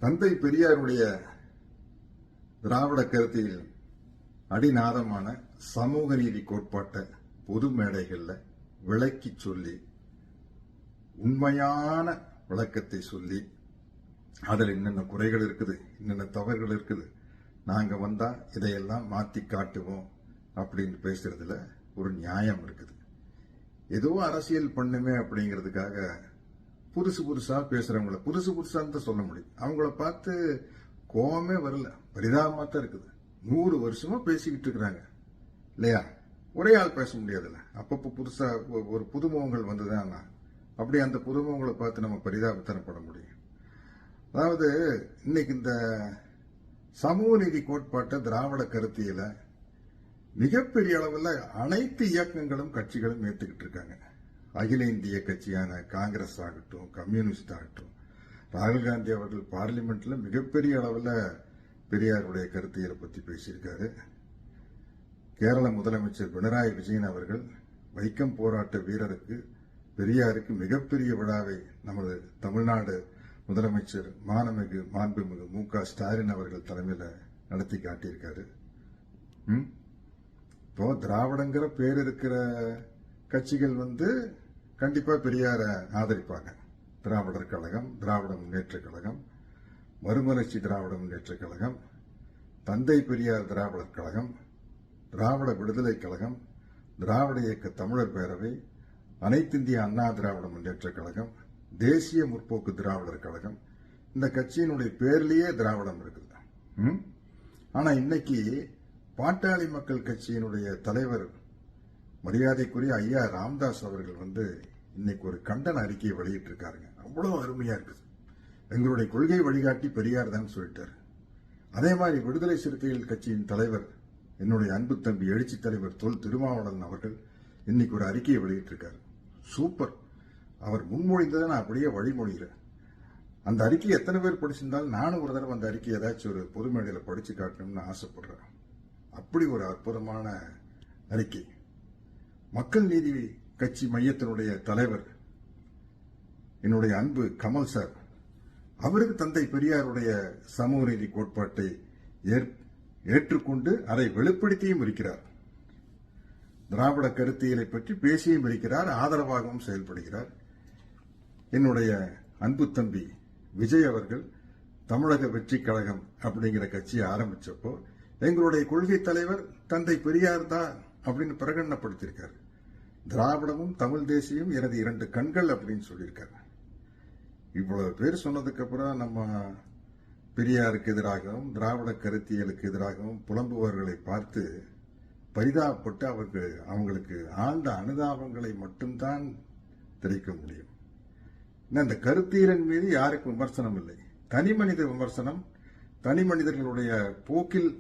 தந்தை பெரியாருடைய திராவிட கருத்தியல் அடிநாதமான சமூக நீதி கோட்பாட்டை பொது மேடைகள்ல விளக்கி சொல்லி உண்மையான விளக்கத்தை சொல்லி அதில் என்னென்ன குறைகள் இருக்குது, என்னென்ன தவறுகள் இருக்குது, நாங்க வந்தா இதையெல்லாம் மாத்தி காட்டுவோம் அப்படின்னு பேசுறதுல ஒரு நியாயம் இருக்குது. ஏதோ அரசியல் பண்ணுமே அப்படிங்கிறதுக்காக புதுசா பேசுறவங்கள புதுசான்னு தான் சொல்ல முடியும். அவங்கள பார்த்து கோவமே வரல, பரிதாபமா தான் இருக்குது. 100 வருஷமா பேசிக்கிட்டு இருக்கிறாங்க இல்லையா? ஒரே ஆள் பேச முடியாதுல்ல. அப்பப்போ புதுசா ஒரு புதுமுகங்கள் வந்துதான் அப்படி அந்த புதுமுகங்களை பார்த்து நம்ம பரிதாபத்தனப்பட முடியும். அதாவது இன்னைக்கு இந்த சமூக நீதி கோட்பாட்டை திராவிட கருத்தியல மிகப்பெரிய அளவில் அனைத்து இயக்கங்களும் கட்சிகளும் ஏற்றுக்கிட்டு இருக்காங்க. அகில இந்திய கட்சியான காங்கிரஸ் ஆகட்டும், கம்யூனிஸ்ட் ஆகட்டும், ராகுல் காந்தி அவர்கள் பார்லிமெண்ட்ல மிகப்பெரிய அளவில் பெரியாருடைய கருத்தியலை பற்றி பேசியிருக்காரு. கேரள முதலமைச்சர் பினராயி விஜயன் அவர்கள் வைக்கம் போராட்ட வீரருக்கு பெரியாருக்கு மிகப்பெரிய விழாவை நமது தமிழ்நாடு முதலமைச்சர் மாண்புமிகு மு.க. ஸ்டாலின் அவர்கள் தலைமையில் நடத்தி காட்டியிருக்காரு. இப்போ திராவிடங்கிற பேர் இருக்கிற கட்சிகள் கண்டிப்பா பெரியார ஆதரிப்பாங்க. திராவிடர் கழகம், திராவிட முன்னேற்ற கழகம், மறுமலர்ச்சி திராவிட முன்னேற்ற கழகம், தந்தை பெரியார் திராவிடர் கழகம், திராவிட விடுதலை கழகம், திராவிட இயக்க தமிழர் பேரவை, அனைத்திந்திய அண்ணா திராவிட முன்னேற்ற கழகம், தேசிய முற்போக்கு திராவிடர் கழகம். இந்த கட்சியினுடைய பேர்லயே திராவிடம் இருக்குது. ஆனா இன்னைக்கு பாட்டாளி மக்கள் கட்சியினுடைய தலைவர் மரியாதைக்குரிய ஐயா ராமதாஸ் அவர்கள் இன்னைக்கு ஒரு கண்டன அறிக்கையை வெளியிட்டிருக்காருங்க. அவ்வளவு அருமையா இருக்குது. எங்களுடைய கொள்கை வழிகாட்டி பெரியார் தான் சொல்லிட்டாரு. அதே மாதிரி விடுதலை சிறுத்தைகள் கட்சியின் தலைவர், என்னுடைய அன்பு தம்பி எழுச்சி தலைவர் தொல் திருமாவளவன் அவர்கள் இன்னைக்கு ஒரு அறிக்கையை வெளியிட்டிருக்காரு. சூப்பர். அவர் முன்மொழிந்ததை நான் அப்படியே வழிமொழிகிறேன். அந்த அறிக்கையை எத்தனை பேர் படிச்சிருந்தாலும் நானும் ஒரு தடவை அந்த அறிக்கையை ஏதாச்சும் ஒரு பொது மேடையில படிச்சு காட்டணும்னு ஆசைப்படுறேன். அப்படி ஒரு அற்புதமான அறிக்கை. மக்கள் நீதி கட்சி மையத்தினுடைய தலைவர் என்னுடைய அன்பு கமல் சார், அவருக்கு தந்தை பெரியாருடைய சமூக நீதி கோட்பாட்டை ஏற்றுக்கொண்டு அதை வெளிப்படுத்தியும் இருக்கிறார். திராவிட கருத்தியலை பற்றி பேசியும் இருக்கிறார், ஆதரவாகவும் செயல்படுகிறார். என்னுடைய அன்பு தம்பி விஜய் அவர்கள் தமிழக வெற்றி கழகம் அப்படிங்கிற கட்சியை ஆரம்பிச்சப்போ எங்களுடைய கொள்கை தலைவர் தந்தை பெரியார் தான் அப்படின்னு பிரகடனப்படுத்தியிருக்காரு. திராவிடமும் தமிழ் தேசியம் எனது 2 கண்கள் அப்படின்னு சொல்லியிருக்காரு. இவ்வளவு பேர் சொன்னதுக்கு அப்புறம் நம்ம பெரியாருக்கு எதிராகவும் திராவிட கருத்தியலுக்கு எதிராகவும் புலம்புவர்களை பார்த்து பரிதாபப்பட்டு அவங்களுக்கு ஆழ்ந்த அனுதாபங்களை மட்டும்தான் தெரிவிக்க முடியும். இந்த கருத்தியலின் மீது யாருக்கும் விமர்சனம் இல்லை. தனி மனித விமர்சனம், தனி மனிதர்களுடைய போக்கில்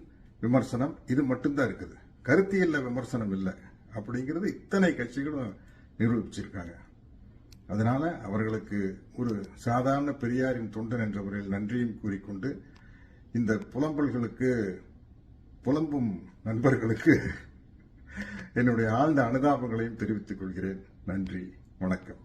விமர்சனம், இது மட்டும்தான் இருக்குது. கருத்தியல்ல விமர்சனம் இல்லை அப்படிங்கிறது இத்தனை கட்சிகளும் நிரூபிச்சிருக்காங்க. அதனால அவர்களுக்கு ஒரு சாதாரண பெரியாரின் தொண்டன் என்ற முறையில் நன்றியும் கூறிக்கொண்டு இந்த புலம்பும் நண்பர்களுக்கு என்னுடைய ஆழ்ந்த அனுதாபங்களையும் தெரிவித்துக் கொள்கிறேன். நன்றி, வணக்கம்.